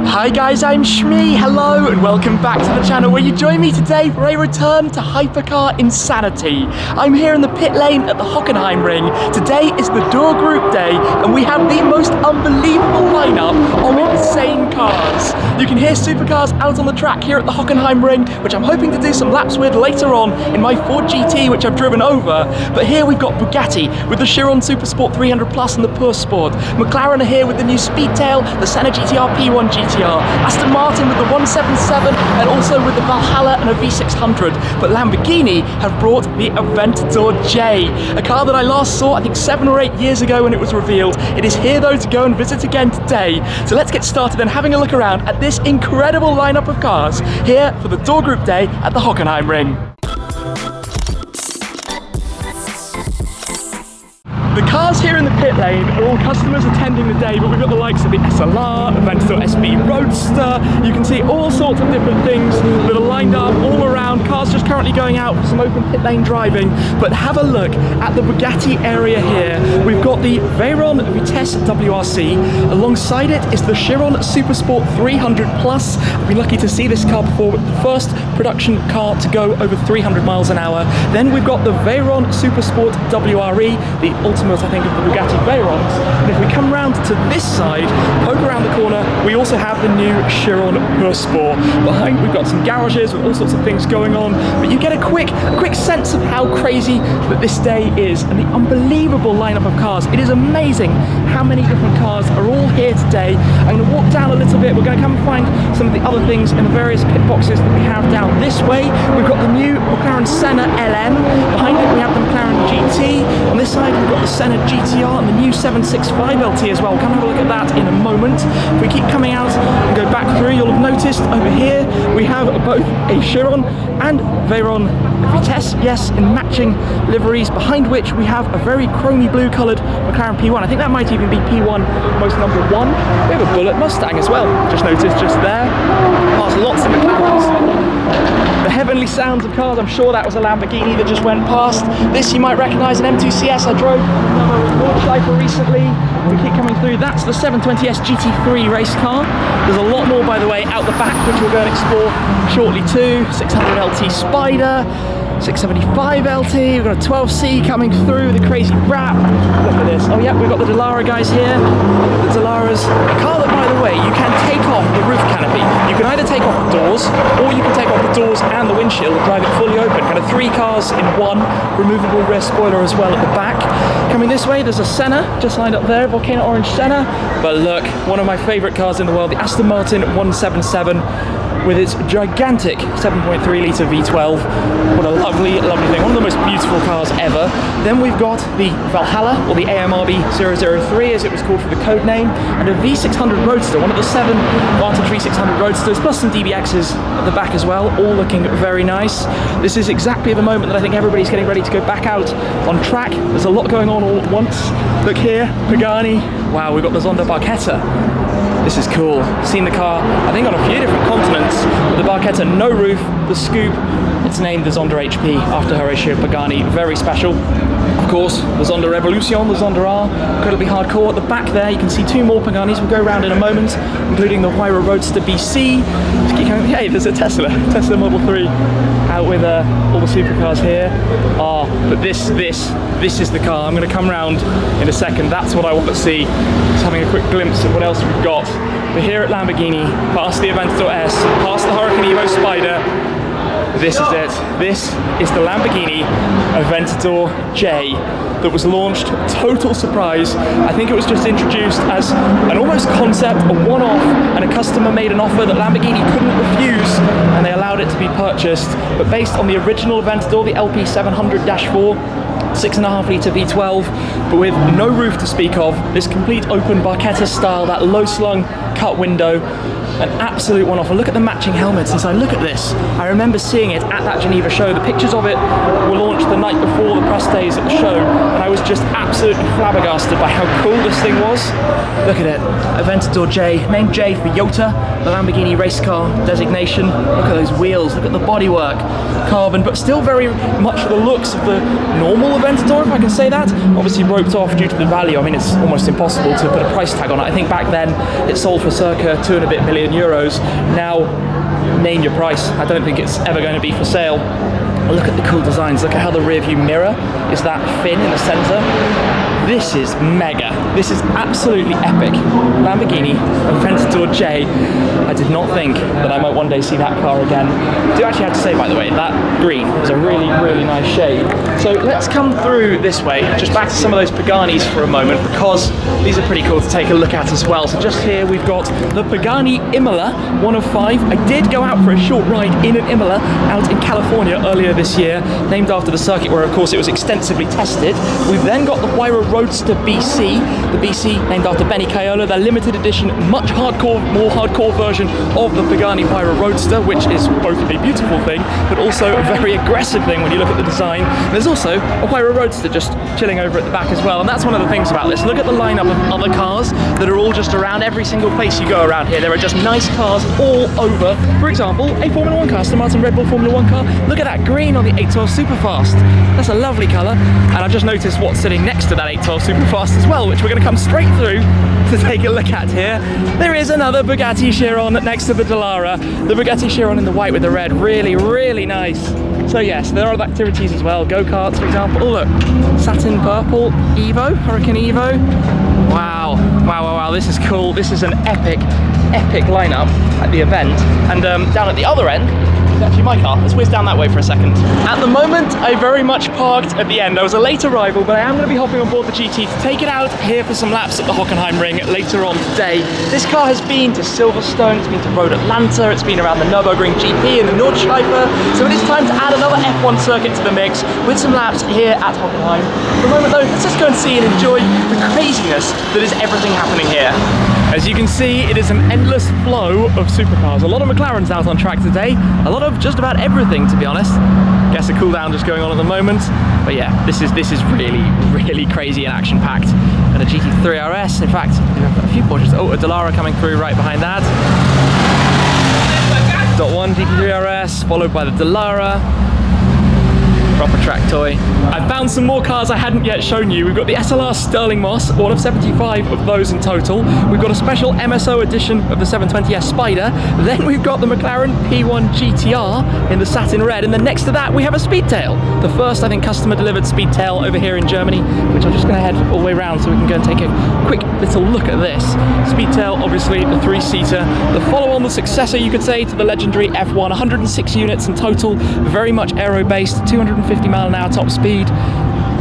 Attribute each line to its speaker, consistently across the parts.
Speaker 1: Hi guys, I'm Shmee, hello and welcome back to the channel where you join me today for a return to Hypercar insanity. I'm here in the pit lane at the Hockenheimring. Today is the Doerr Group day and we have the most unbelievable lineup of insane cars. You can hear supercars out on the track here at the Hockenheimring, which I'm hoping to do some laps with later on in my Ford GT, which I've driven over. But here we've got Bugatti with the Chiron Sport 300 Plus and the Pure Sport. McLaren are here with the new Speedtail, the Senna GTR P1 GTR. Aston Martin with the 177 and also with the Valhalla and a V600. But Lamborghini have brought the Aventador J, a car that I last saw I think 7 or 8 years ago when it was revealed. It is here though to go and visit again today. So let's get started and having a look around at this incredible lineup of cars here for the Doerr Group day at the Hockenheimring. The cars here in the pit lane are all customers attending the day, but we've got the likes of the SLR, Aventador SB Roadster. You can see all sorts of different things that are lined up all around. Cars just currently going out for some open pit lane driving. But have a look at the Bugatti area here. We've got the Veyron Vitesse WRC. Alongside it is the Chiron Sport 300 Plus. I've been lucky to see this car before, with the first production car to go over 300 miles an hour. Then we've got the Veyron Sport WRE, the ultimate I think of the Bugatti Veyrons. And if we come round to this side, poke around the corner, we also have the new Chiron Sport. Behind we've got some garages with all sorts of things going on, but you get a quick sense of how crazy that this day is and the unbelievable lineup of cars. It is amazing how many different cars are all here today. I'm going to walk down a little bit. We're going to come and find some of the other things in the various pit boxes that we have down this way. We've got the new McLaren Senna LM. Behind it we have the McLaren GT. On this side we've got the Senna GTR and the new 765 LT as well. We'll come have a look at that in a moment. If we keep coming out and go back through, you'll have noticed over here we have both a Chiron and Veyron Vitesse, yes, in matching liveries, behind which we have a very chromy blue coloured McLaren P1. I think that might even be P1 most number 1. We have a Bullet Mustang as well, just noticed just there. Past lots of McLarens. The heavenly sounds of cars, I'm sure that was a Lamborghini that just went past. This you might recognise, an M2CS. I drove another launch lifer recently. We keep coming through. That's the 720S GT3 race car. There's a lot more, by the way, out the back, which we'll go and explore shortly too. 600 LT Spider, 675 LT, we've got a 12C coming through with a crazy wrap. Look at this. Oh yeah, we've got the Dallara guys here. The Dallaras, a car that, by the way, you can take off the roof canopy. You can either take off the doors, or you can take off the doors and the windshield and drive it fully open. Kind of 3 cars in one, removable rear spoiler as well at the back. Coming this way, there's a Senna, just lined up there, Volcano Orange Senna. But look, one of my favourite cars in the world, the Aston Martin 177. With its gigantic 7.3 litre V12. What a lovely, lovely thing. One of the most beautiful cars ever. Then we've got the Valhalla, or the AMRB 003 as it was called for the code name, and a V600 Roadster, one of the 7 Vantage V600 Roadsters, plus some DBXs at the back as well, all looking very nice. This is exactly the moment that I think everybody's getting ready to go back out on track. There's a lot going on all at once. Look here, Pagani. Wow, we've got the Zonda Barchetta. This is cool. Seen the car, I think, on a few different continents. But the Barchetta, no roof, the scoop. It's named the Zonda HP after Horatio Pagani. Very special. Of course, the Zonda Revolucion, the Zonda R, incredibly hardcore. At the back there, you can see 2 more Paganis. We'll go around in a moment, including the Huayra Roadster BC. Hey, there's a Tesla Model 3 out with all the supercars here. But this is the car. I'm going to come round in a second. That's what I want to see. Just having a quick glimpse of what else we've got. We're here at Lamborghini, past the Aventador S, past the Hurricane Evo Spider. This is it. This is the Lamborghini Aventador J that was launched, total surprise. I think it was just introduced as an almost concept, a one-off, and a customer made an offer that Lamborghini couldn't refuse, and they allowed it to be purchased. But based on the original Aventador, the LP700-4, 6.5 litre V12, but with no roof to speak of, this complete open Barchetta style, that low slung cut window, an absolute one-off. And look at the matching helmets inside. Look at this. I remember seeing it at that Geneva show. The pictures of it were launched the night before the press days at the show, and I was just absolutely flabbergasted by how cool this thing was. Look at it. Aventador J, named J for Yota, the Lamborghini race car designation. Look at those wheels. Look at the bodywork. Carbon, but still very much the looks of the normal Aventador, if I can say that. Obviously roped off due to the value. I mean, it's almost impossible to put a price tag on it. I think back then it sold for for circa €2 and a bit million. Now, name your price. I don't think it's ever going to be for sale. Look at the cool designs. Look at how the rear view mirror is that fin in the center. This is mega. This is absolutely epic. Lamborghini Aventador J. I did not think that I might one day see that car again. I do actually have to say, by the way, that green is a really, really nice shade. So let's come through this way, just back to some of those Paganis for a moment, because these are pretty cool to take a look at as well. So just here we've got the Pagani Imola, 1 of 5. I did go out for a short ride in an Imola out in California earlier this year, named after the circuit where, of course, it was extensively tested. We've then got the Huayra Roadster BC, the BC named after Benny Caiola, their limited edition, much hardcore, more hardcore version of the Pagani Huayra Roadster, which is both a beautiful thing, but also a very aggressive thing when you look at the design. There's also a Huayra Roadster just chilling over at the back as well, and that's one of the things about this. Look at the lineup of other cars that are all just around every single place you go around here. There are just nice cars all over. For example, a Formula 1 car, Aston Martin Red Bull Formula 1 car. Look at that green on the 812 Superfast. That's a lovely colour, and I've just noticed what's sitting next to that 812 Superfast as well, which we're going to come straight through to take a look at here. There is another Bugatti Chiron next to the Dallara. The Bugatti Chiron in the white with the red. Really, really nice. So yes, there are other activities as well. Go-karts, for example. Oh look, satin purple Evo, Hurricane Evo. Wow, wow, wow, wow, this is cool. This is an epic, epic lineup at the event. And down at the other end, is actually my car. Let's whiz down that way for a second. At the moment, I very much parked at the end. I was a late arrival, but I am going to be hopping on board the GT to take it out here for some laps at the Hockenheimring later on today. This car has been to Silverstone, it's been to Road Atlanta, it's been around the Nürburgring GP and the Nordschleife, so it is time to add another F1 circuit to the mix with some laps here at Hockenheim. For a moment though, let's just go and see and enjoy the craziness that is everything happening here. As you can see, it is an endless flow of supercars. A lot of McLarens out on track today, a lot of just about everything, to be honest. Guess a cool down just going on at the moment. But yeah, this is really, really crazy and action-packed. And a GT3 RS, in fact, we have a few Porsches. Oh, a Dallara coming through right behind that. .1 GT3 RS, followed by the Dallara. Proper track toy. I found some more cars I hadn't yet shown you. We've got the SLR Sterling Moss, one of 75 of those in total. We've got a special MSO edition of the 720S Spider. Then we've got the McLaren P1 GTR in the satin red. And then next to that, we have a Speedtail. The first, I think, customer delivered Speedtail over here in Germany, which I'm just going to head all the way around so we can go and take a quick little look at this. Speedtail, obviously, the 3-seater. The follow-on, the successor, you could say, to the legendary F1. 106 units in total, very much aero-based, 250 mile an hour top speed.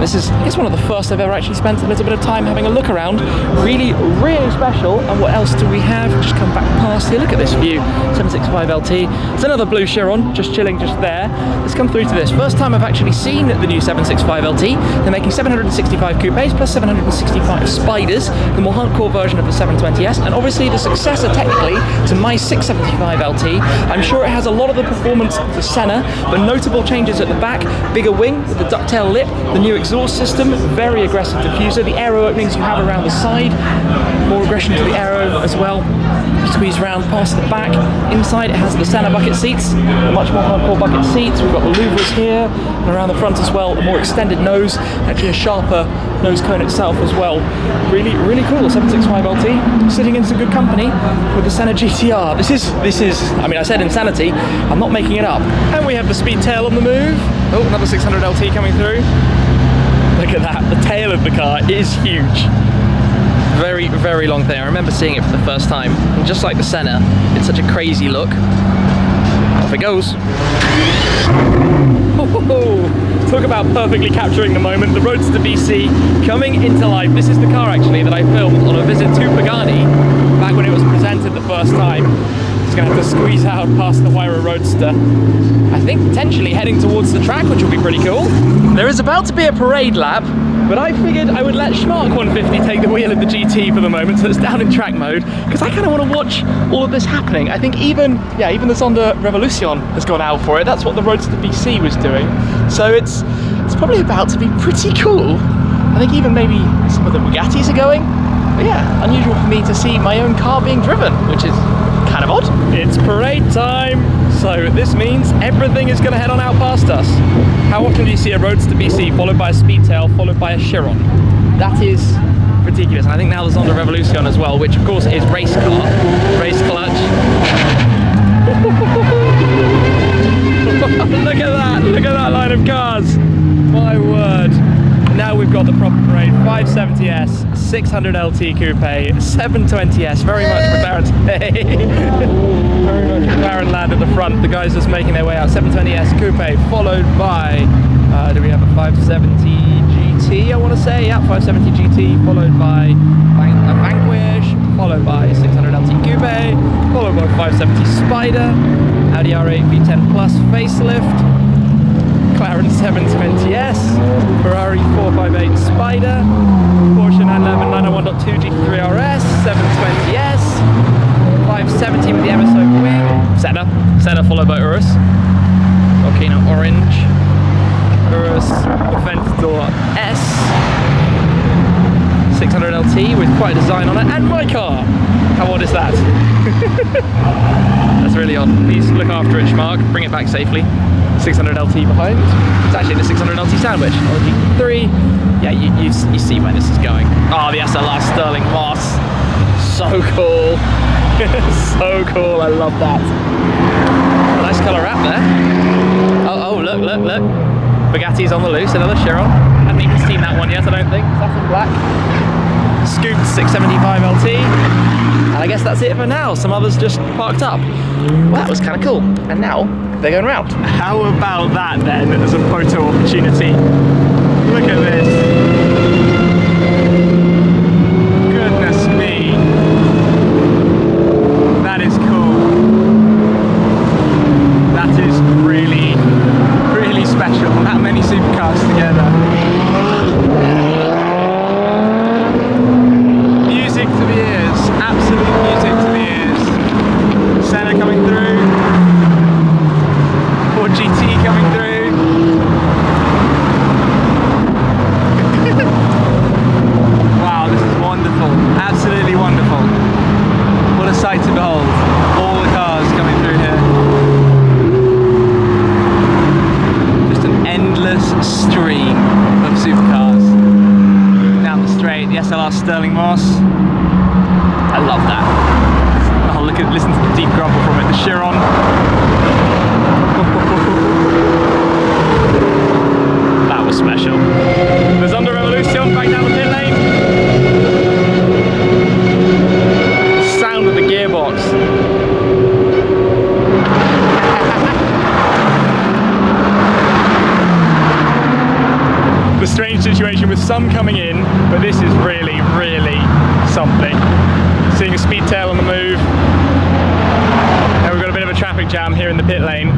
Speaker 1: This is, I guess, one of the first I've ever actually spent a little bit of time having a look around. Really, really special. And what else do we have? Just come back past here. Look at this view. 765 LT. It's another blue Chiron, just chilling just there. Let's come through to this. First time I've actually seen the new 765 LT. They're making 765 coupes plus 765 Spiders, the more hardcore version of the 720S, and obviously the successor technically to my 675 LT. I'm sure it has a lot of the performance of the Senna, but notable changes at the back. Bigger wing with the ducktail lip, the new exhaust system, very aggressive diffuser, the aero openings you have around the side, more aggression to the aero as well. Squeeze around past the back. Inside it has the Senna bucket seats, the much more hardcore bucket seats. We've got the louvres here, and around the front as well, a more extended nose, actually a sharper nose cone itself as well. Really, really cool, 765 LT, sitting in some good company with the Senna GTR. This is, I mean, I said insanity, I'm not making it up. And we have the Speedtail on the move. Oh, another 600 LT coming through. Look at that, the tail of the car is huge. Very, very long thing. I remember seeing it for the first time. And just like the Senna, it's such a crazy look. Off it goes. Oh, talk about perfectly capturing the moment. The Roadster BC coming into life. This is the car actually that I filmed on a visit to Pagani back when it was presented the first time. Just gonna have to squeeze out past the Huayra Roadster. I think potentially heading towards the track, which will be pretty cool. There is about to be a parade lap, but I figured I would let Schmark 150 take the wheel of the GT for the moment, so it's down in track mode, because I kind of want to watch all of this happening. I think even the Zonda Revolucion has gone out for it. That's what the Roadster BC was doing. So it's probably about to be pretty cool. I think even maybe some of the Bugattis are going. But yeah, unusual for me to see my own car being driven, which is kind of odd. It's parade time, so this means everything is going to head on out past us. How often do you see a Roadster BC followed by a Speedtail followed by a Chiron? That is ridiculous. And I think now the Zonda Revolucion as well, which of course is race car, race clutch. Look at that line of cars. My word. Now we've got the proper parade. 570S, 600LT Coupe, 720S, very much McLaren today. Very much McLaren land at the front. The guys just making their way out. 720S Coupe, followed by, do we have a 570 GT, I want to say? Yeah, 570 GT, followed by a Vanquish, followed by 600LT Coupe, followed by 570 Spider, Audi R8 V10 Plus facelift, McLaren 720S, Ferrari 458 Spider, Porsche 911 901.2 GT3 RS, 720S, 570 with the MSO wing, Senna followed by Urus, Volcano Orange, Urus Aventador S, 600LT with quite a design on it, and my car. How odd is that? That's really odd. Please look after it, Schmark. Bring it back safely. 600LT behind. It's actually the 600LT sandwich. GT3. Yeah, you see where this is going. Oh, the SLR Sterling Moss. So cool. So cool. I love that. Nice colour wrap there. Oh, look. Bugatti's on the loose. Another Chiron. Haven't even seen that one yet, I don't think. That's in black. Scooped 675LT. And I guess that's it for now. Some others just parked up. Well, that was kind of cool. And now they're going round. How about that then as a photo opportunity? Look at this. Goodness me. That is cool. That is really, really special. That many supercars together. Music to the ears. Absolute music to the ears. Senna coming through. GT coming through. Wow, this is wonderful. Absolutely wonderful. What a sight to behold. All the cars coming through here. Just an endless stream of supercars. Down the straight, the SLR Sterling Moss. I love that. Oh, listen to the deep grumble from it. The Chiron. That was special. The Zonda Revolucion back down the pit lane. Sound of the gearbox. The strange situation with some coming in, but this is really, really something. Seeing a Speedtail on the move. And we've got a bit of a traffic jam here in the pit lane.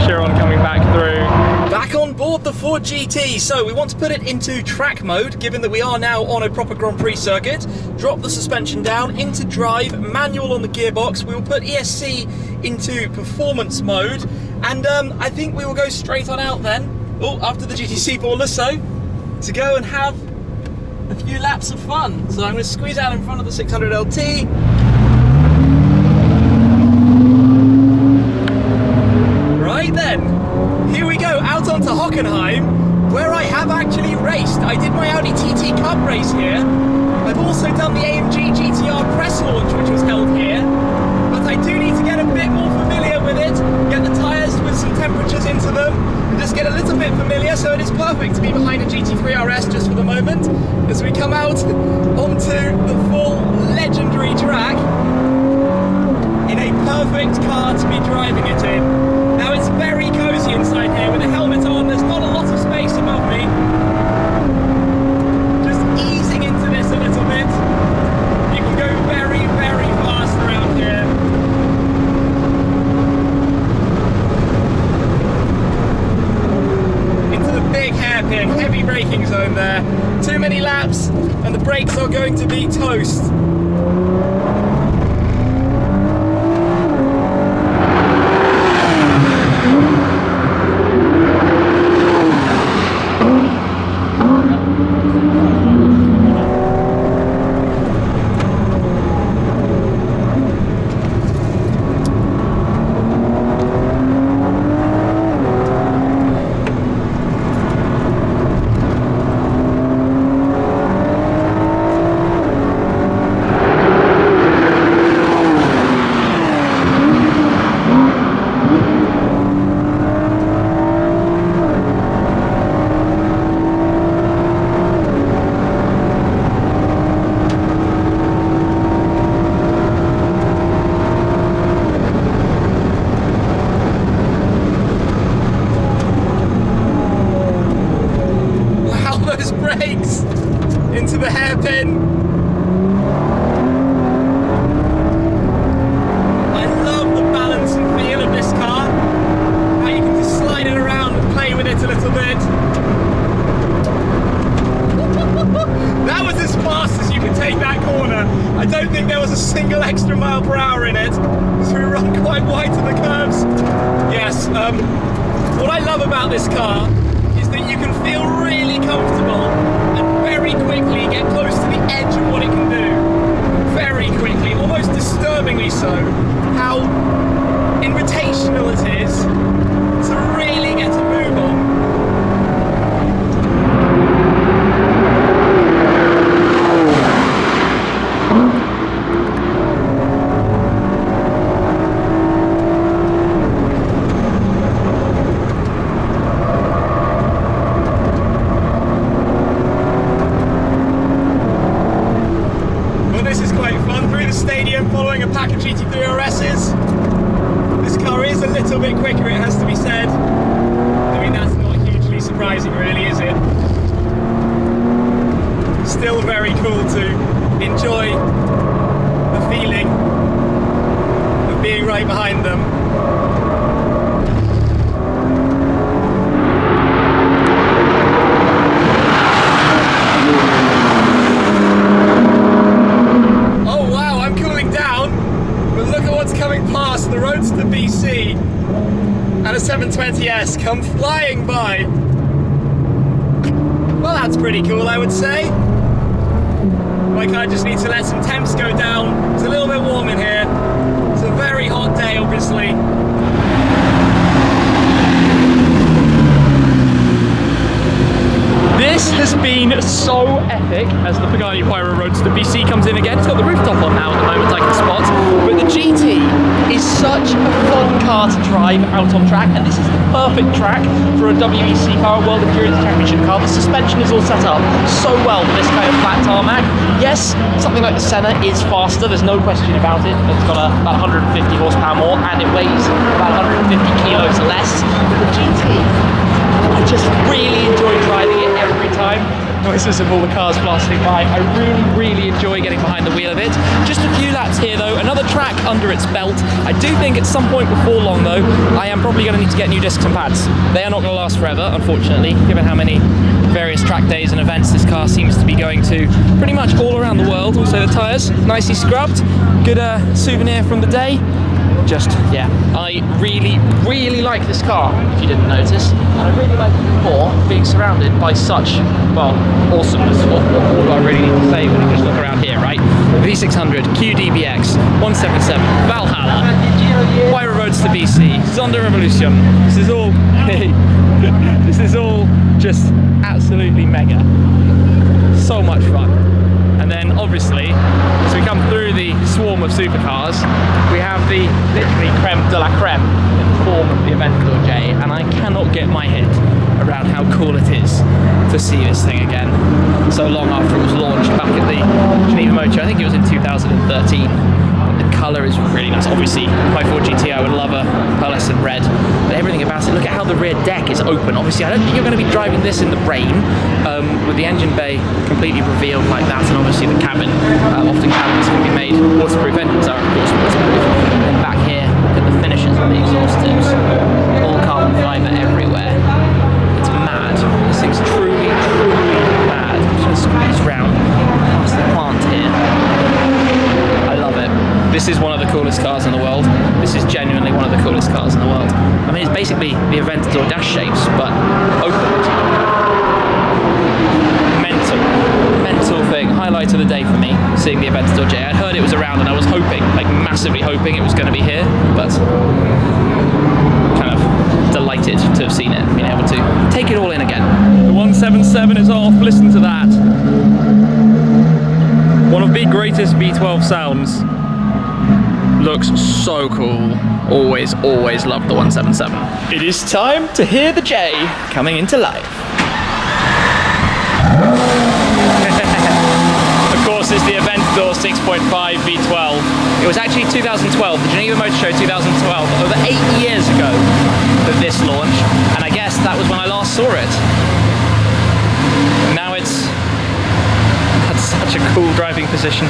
Speaker 1: Chiron coming back through. Back on board the Ford GT, so we want to put it into track mode, given that we are now on a proper Grand Prix circuit. Drop the suspension down into drive, manual on the gearbox. We will put ESC into performance mode, and I think we will go straight on out then, after the GTC Ball so, to go and have a few laps of fun. So I'm going to squeeze out in front of the 600LT. Right then, here we go, out onto Hockenheim, where I have actually raced. I did my Audi TT Cup race here. I've also done the AMG GTR press launch, which was held here. But I do need to get a bit more familiar with it, get the tyres with some temperatures into them, and just get a little bit familiar, so it is perfect to be behind a GT3 RS just for the moment, as we come out onto the full legendary track in a perfect car to be driving it in. Now it's very cozy inside here with a helmet on. There's not a lot of space above me. Just easing into this a little bit. You can go very, very fast around here. Into the big hairpin, heavy braking zone there. Too many laps and the brakes are going to be toast. in it, so we run quite wide to the curves. Yes, what I love about this car is that you can feel really comfortable and very quickly get close to the edge of what it can do. Very quickly, almost disturbingly so, how invitational it is to really get a move on. Following a pack of GT3 RS's. This car is a little bit quicker, it has to be said. I mean, that's not hugely surprising really, is it? Still very cool to enjoy the feeling of being right behind them. Past the Roadster BC and a 720S come flying by. Well, that's pretty cool, I would say. My car just needs to let some temps go down. It's a little bit warm in here. It's a very hot day, obviously. This has been so epic as the Pagani Huayra Roadster BC comes in again. It's got the rooftop on now at the moment, I can spot. But the GT is such a fun car to drive out on track, and this is the perfect track for a WEC car, a World Endurance Championship car. The suspension is all set up so well for this kind of flat tarmac. Yes, something like the Senna is faster, there's no question about it. It's got about 150 horsepower more, and it weighs about 150 kilos less. But the GT, I just really enjoy driving it every time. Noises of all the cars blasting by. I really enjoy getting behind the wheel of it. Just a few laps here though, another track under its belt. I do think at some point before long though, I am probably going to need to get new discs and pads. They are not going to last forever, unfortunately, given how many various track days and events this car seems to be going to pretty much all around the world. Also the tyres, nicely scrubbed. Good souvenir from the day. Just, yeah, I really like this car, if you didn't notice. And I really like it more being surrounded by such, well, awesomeness. What do I really need to say when you just look around here, right? V600, QDBX, 177, Valhalla, Huayra Roadster BC, Zonda Revolucion. This is all, this is all just absolutely mega. So much fun. And then obviously, as we come through the swarm of supercars, we have the literally creme de la creme in the form of the Aventador J, and I cannot get my head around how cool it is to see this thing again so long after it was launched back at the Geneva Motor Show. I think it was in 2013. The colour is really nice. Obviously, my Ford GT, I would love a pearlescent red, but everything about it, look at how the rear deck is open. Obviously, I don't think you're going to be driving this in the rain, with the engine bay completely revealed like that, and obviously the cabin, often cabins can be made waterproof. Engines are, of course, waterproof. And back here, look at the finishes on the exhaust tips. All carbon fibre everywhere. It's mad. This thing's truly mad. I'm just going to squeeze round past the plant here. I love it. This is one of the coolest cars in the world. This is genuinely one of the coolest cars in the world. I mean, it's basically the Aventador dash shapes, but opened. Mental thing. Highlight of the day for me, seeing the Aventador J. I'd heard it was around and I was hoping, like massively hoping it was going to be here, but kind of delighted to have seen it, being able to take it all in again. The 177 is off, listen to that. One of the greatest V12 sounds. Looks so cool. Always loved the 177. It is time to hear the J coming into life. Of course, it's the Aventador 6.5 V12. It was actually 2012, the Geneva Motor Show 2012, over 8 years ago that this launched, and I guess that was when I last saw it. Now it's at such a cool driving position.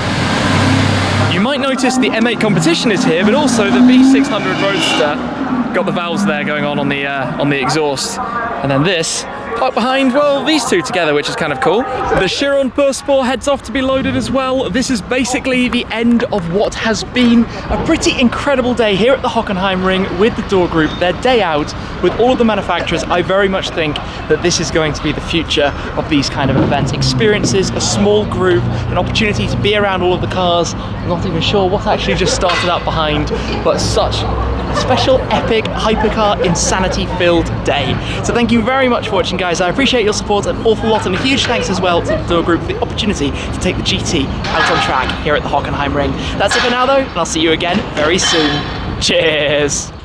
Speaker 1: You might notice the M8 competition is here, but also the V600 Roadster. Got the valves there going on the exhaust, and then this Up behind, well, these two together, which is kind of cool. The Chiron Sport heads off to be loaded as well. This is basically the end of what has been a pretty incredible day here at the Hockenheimring with the Doerr Group. Their day out with all of the manufacturers. I very much think that this is going to be the future of these kind of events. Experiences, a small group, an opportunity to be around all of the cars. I'm not even sure what actually just started up behind, but such a special, epic, hypercar, insanity-filled day. So thank you very much for watching, guys. I appreciate your support an awful lot, and a huge thanks as well to the Doerr Group for the opportunity to take the GT out on track here at the Hockenheimring. That's it for now, though, and I'll see you again very soon. Cheers!